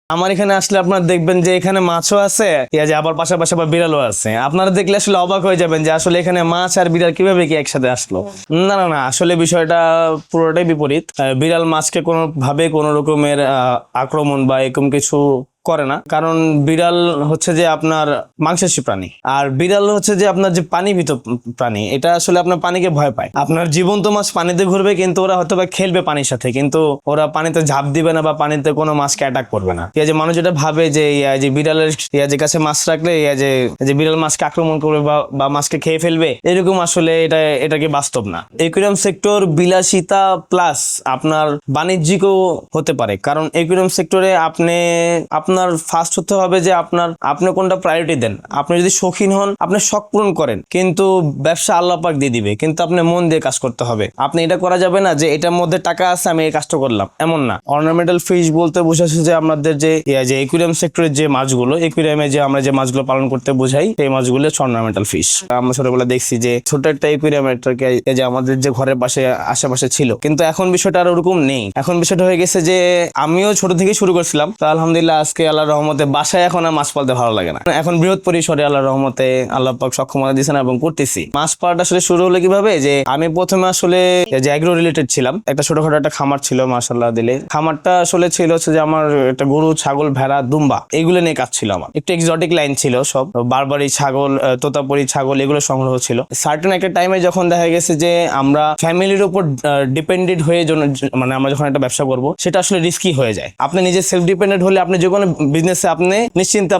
আমার এখানে আসলে আপনারা দেখবেন যে এখানে মাছও আছে, যে আবার পাশাপাশি আবার বিড়ালও আছে। আপনারা দেখলে আসলে অবাক হয়ে যাবেন যে আসলে এখানে মাছ আর বিড়াল কিভাবে কি একসাথে আসলো। না না না, আসলে বিষয়টা পুরোটাই বিপরীত। বিড়াল মাছকে কোনো ভাবে কোনো রকমের আক্রমণ বা এরকম কিছু করে না, কারণ বিড়াল হচ্ছে যে আপনার মাংসাশী প্রাণী, আর বিড়াল হচ্ছে যে আপনার যে পানিভীত প্রাণী, এটা আসলে আপনার পানিকে ভয় পায়। আপনার জীবন্ত মাছ পানিতে ঘুরবে, কিন্তু ওরা হয়তো বা খেলবে পানির সাথে, কিন্তু ওরা পানিতে ঝাঁপ দিবে না বা পানিতে কোনো মাছকে অ্যাটাক করবে না। যে মানুষ যেটা ভাবে যে যে বিড়ালের যে কাছে মাছ রাখলে যে বিড়াল মাছকে আক্রমণ করবে বা মাছকে খেয়ে ফেলবে, এরকম আসলে এটাকে বাস্তব না। একুয়ারিয়াম সেক্টর বিলাসিতা প্লাস আপনার বাণিজ্যিকও হতে পারে, কারণ একুয়ারিয়াম সেক্টরে আপনার ফার্স্ট হতে হবে যে আপনি কোনটা প্রায়োরিটি দেন। আপনি যদি শৌখিন হন, আপনি শখ পূরণ করেন, কিন্তু ব্যবসা আল্লাহ পাক দিয়ে দিবে, কিন্তু আপনি মন দিয়ে কাজ করতে হবে। আপনি এটা করা যাবে না যে এটার মধ্যে টাকা আছে আমি এই কাজটা করলাম, এমন না। অর্নামেন্টাল ফিশ বলতে বোঝাচ্ছে যে আমাদের যে একুয়ারিয়াম সেক্টরের যে মাছগুলো, একুয়ারিয়ামে যে আমরা যে মাছগুলো পালন করতে বোঝাই, সেই মাছগুলো হচ্ছে অর্নামেন্টাল ফিশ। আমরা ছোটবেলা দেখছি যে ছোট একটা একুয়ারিয়াম যে আমাদের যে ঘরের পাশে আশেপাশে ছিল, কিন্তু এখন বিষয়টা আর ওরকম নেই। এখন বিষয়টা হয়ে গেছে যে আমিও ছোট থেকে শুরু করছিলাম, তো আলহামদুলিল্লাহ আজকে আল্লাহর রহমতে বাসায় এখন আর মাছ পালতে ভালো লাগে না। এখন বৃহৎ পরিসরে আল্লাহর রহমতে আল্লাহ পাক সক্ষমতা দিয়েছেন এবং করতেছি। মাছ পালনটা আসলে শুরু হলো কিভাবে, যে আমি প্রথমে আসলে যে এগ্রো রিলেটেড ছিলাম, একটা ছোটখাটো একটা খামার ছিল, মাশাআল্লাহ দিলে। খামারটা আসলে ছিল হচ্ছে যে আমার একটা গরু, ছাগল, ভেড়া, দুম্বা, এগুলো নিয়ে কাজ ছিল। আমার একটু এক্সোটিক লাইন ছিল, সব বারবারি ছাগল, তোতাপুরি ছাগল, এগুলো সংগ্রহ ছিল। সার্টেন একটা টাইমে যখন দেখা গেছে যে আমরা ফ্যামিলির উপর ডিপেন্ডেন্ট হয়ে মানে আমরা যখন একটা ব্যবসা করব, সেটা আসলে রিস্কি হয়ে যায়। আপনি নিজে সেলফ ডিপেন্ডেন্ট হলে আপনি যে কোনো বিজনেসে আপনি নিশ্চিন্তে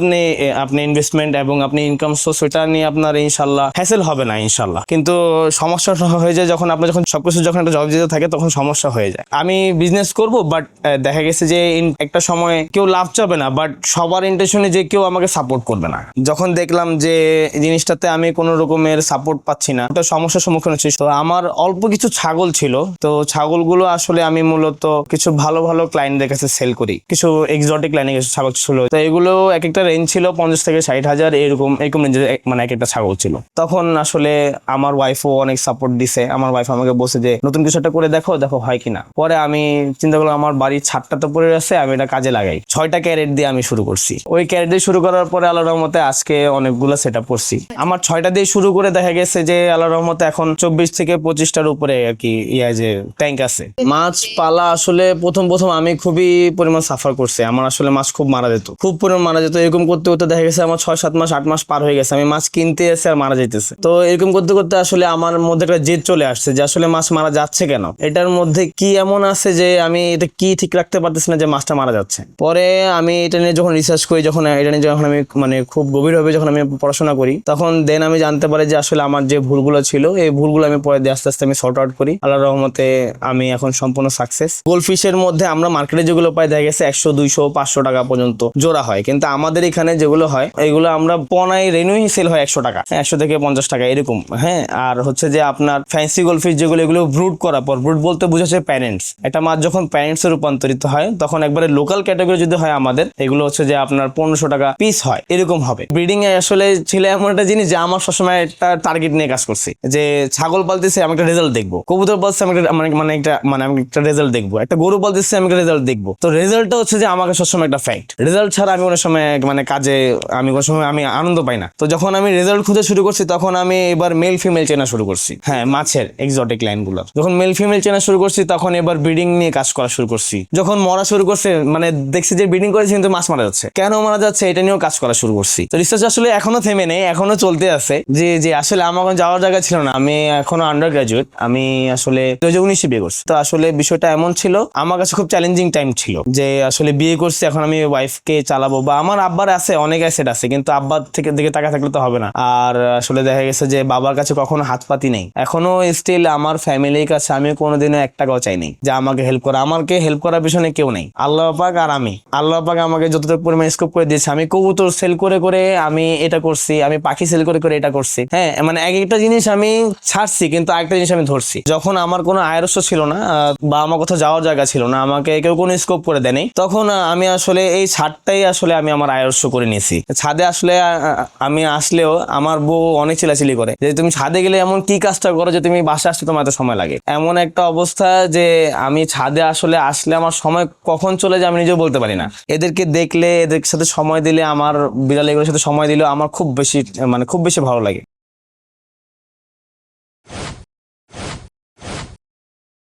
আপনি ইনভেস্টমেন্ট এবং আপনি ইনকাম সোর্স, ওইটা নিয়ে আপনার ইনশাল্লাহ হ্যাসেল হবে না ইনশাল্লাহ। কিন্তু সমস্যা হয়ে যায় যখন আপনার সবকিছু যখন একটা জব দিতে থাকে, তখন সমস্যা হয়ে যায়। আমি বিজনেস করব, বাট দেখা গেছে যে একটা সময় কেউ লাভ চাবে না, বাট সবার ইন্টেনশনে যে কেউ আমাকে সাপোর্ট করবে না। যখন দেখলাম যে জিনিসটাতে আমি কোনো রকমের সাপোর্ট পাচ্ছি না, একটা সমস্যার সম্মুখীন হচ্ছি। তো আমার অল্প কিছু ছাগল ছিল, তো ছাগলগুলো আসলে আমি মূলত কিছু ভালো ভালো ক্লায়েন্টদের কাছে সেল করি। কিছু এক্সোটিক লাইনে কিছু ছাগল ছিল, তো এগুলো এক একটা রেঞ্জ ছিল 50 থেকে 60,000, এরকম রেঞ্জের মানে এক একটা ছাগল ছিল। তখন আসলে আমার ওয়াইফও অনেক সাপোর্ট দিছে। আমার ওয়াইফ আমাকে বলছে যে নতুন কিছু একটা করে দেখো হয় কিনা। পরে আমি চিন্তা করলাম আমার বাড়ির ছাদটা তো পড়ে আছে, আমি এটা কাজে লাগাই। 6টা ক্যারেট দিয়ে আমি শুরু করছি। ওই ক্যারেট দিয়ে শুরু করার পরে আল্লাহর রহমতে আজকে অনেকগুলো সেট আপ করছি। আমার 6টা দিয়ে শুরু করে দেখা গেছে যে আল্লাহর রহমতে এখন 24 থেকে 25টার উপরে আর কি যে ট্যাঙ্ক আছে। মাছ পালা আসলে প্রথম আমি খুবই পরিমাণ সাফার করছি। আমার আসলে মাছ খুব মারা যেত, খুব পরিমাণ মারা যেত। এরকম করতে করতে দেখা গেছে আমার 6-7 মাস 8 মাস পার হয়ে গেছে, আমি মাছ কিনতে এসে আর মারা যাইতেছে। তো এরকম করতে করতে আসলে আমার মধ্যে একটা জেদ চলে আসছে যে আসলে মাছ মারা যাচ্ছে কেন, এটার মধ্যে কি এমন আছে যে আমি এটা কি ঠিক রাখতে পারতেছি না যে মাছটা মারা যাচ্ছে। পরে আমি এটা নিয়ে যখন রিসার্চ করি, যখন এটা নিয়ে যখন আমি মানে খুব গভীরভাবে যখন আমি পড়াশোনা করি, তখন দেন আমি জানতে পারি যে আসলে আমার যে ভুলগুলো ছিল, এই ভুলগুলো আমি পরে আস্তে আস্তে আমি সর্ট আউট করি। আল্লাহর রহমতে আমি এখন সম্পূর্ণ সাকসেস। গোল্ডফিশের মধ্যে আমরা মার্কেটে যেগুলো পাই দেখা গেছে 100, 200, 500 টাকা পর্যন্ত জোড়া হয়, কিন্তু আমাদের এখানে যেগুলো হয় এগুলো আমরা পনাই রেনুই সেল হয় 100 টাকা, 100 থেকে 50 টাকা এরকম। হ্যাঁ, আর হচ্ছে যে আপনার ফ্যান্সি গোল্ডফিশ যেগুলো, এগুলো ব্রুড করার পর, ব্রুড বলতে বুঝাচ্ছে প্যারেন্টস। একটা মাছ যখন প্যারেন্টসে রূপান্তরিত হয়, তখন একবারে লোকাল ক্যাটাগরি যদি হয় আমাদের, এগুলো হচ্ছে যে আপনার 1500 টাকা পিস হয়, এরকম হবে। ব্রিডিং এ আসলে ছিল এমন একটা জিনিস যে আমার সবসময় একটা টার্গেট নিয়ে কাজ করছি, যে ছাগল পালতেছে আমি একটা রেজাল্ট দেখবো, কবুতর পালছে আমি একটা রেজাল্ট দেখবো, একটা গরু পালতেছে আমি একটা রেজাল্ট দেখবো। তো রেজাল্টটা হচ্ছে যে আমাকে সবসময় একটা ফ্যাক্ট। রেজাল্ট ছাড়া আমি কোনো সময় কাজে আমি কোনো সময় আমি আনন্দ পাই না। তো যখন আমি রেজাল্ট খুঁজে শুরু করছি, তখন আমি এবার মেল ফিমেল চেনা শুরু করছি। হ্যাঁ, মাছের এক্সোটিক লাইন গুলো যখন মেল ফিমেল চেনা শুরু করছি, তখন এবার ব্রিডিং নিয়ে কাজ করা শুরু করছি। যখন মরা শুরু করছে, মানে দেখছি যে ব্রিডিং করেছি কিন্তু মাছ মারা যাচ্ছে, কেন মারা যাচ্ছে এটা নিয়েও কাজ করা শুরু করছি। তো রিসার্চ আসলে এখনো থেমে নেই, এখনো চলতে আছে। যে আসলে আমার যাওয়ার জায়গা ছিল না, আমি এখনো আন্ডার গ্রাজুয়েট। আমি আসলে 2019 বিয়ে করছি। তো আসলে বিষয়টা এমন ছিল, আমার কাছে খুব চ্যালেঞ্জিং টাইম ছিল যে আসলে বিয়ে করছি, এখন আমি ওয়াইফকে চালাবো, বা আমার আব্বার আছে অনেক অ্যাসেট আছে, কিন্তু আব্বার থেকে দিকে টাকা থাকলে তো হবে না। আর আসলে দেখা গেছে যে বাবার কাছে কখনো হাত পাতি নেই, এখনো স্টিল আমার ফ্যামিলির কাছে আমি কোনোদিনও 1 টাকাও চাইনি যে আমাকে হেল্প করা। আমাকে হেল্প করার পিছনে কেউ নেই, আল্লাহ পাক আর আমি। আল্লাহ পাক আমাকে যতটুকু পরিমাণ স্কোপ করে দিয়েছে, আমি কবুতর সেল করে করে আমি এটা করছি, আমি পাখি সেল করে করে এটা করছি। হ্যাঁ, মানে এক একটা জিনিস আমি ছাড়ছি, কিন্তু আরেকটা জিনিস আমি ধরছি। যখন আমার কোনো আয়ের উৎস ছিল না, বা আমার কোথাও যাওয়ার জায়গা ছিল না, আমাকে কেউ কোনো স্কোপ করে দেয়নি, তখন আমি আসলে এই ছাদটাই আসলে আমি আমার আয়ত্ত করে নিয়েছি। ছাদে আসলে আমি আসলেও আমার বউ অনেক চিল্লাচিল্লি করে যে তুমি ছাদে গেলে এমন কি কাজটা করো যে তুমি বাসায় আসতে তোমার এত সময় লাগে। এমন একটা অবস্থা যে আমি ছাদে আসলে আমার সময় কখন চলে যায় আমি নিজেও বলতে পারি না। এদেরকে দেখলে, এদের সাথে সময় দিলে, আমার বিড়াল এগুলোর সাথে সময় দিলে আমার খুব বেশি ভালো লাগে।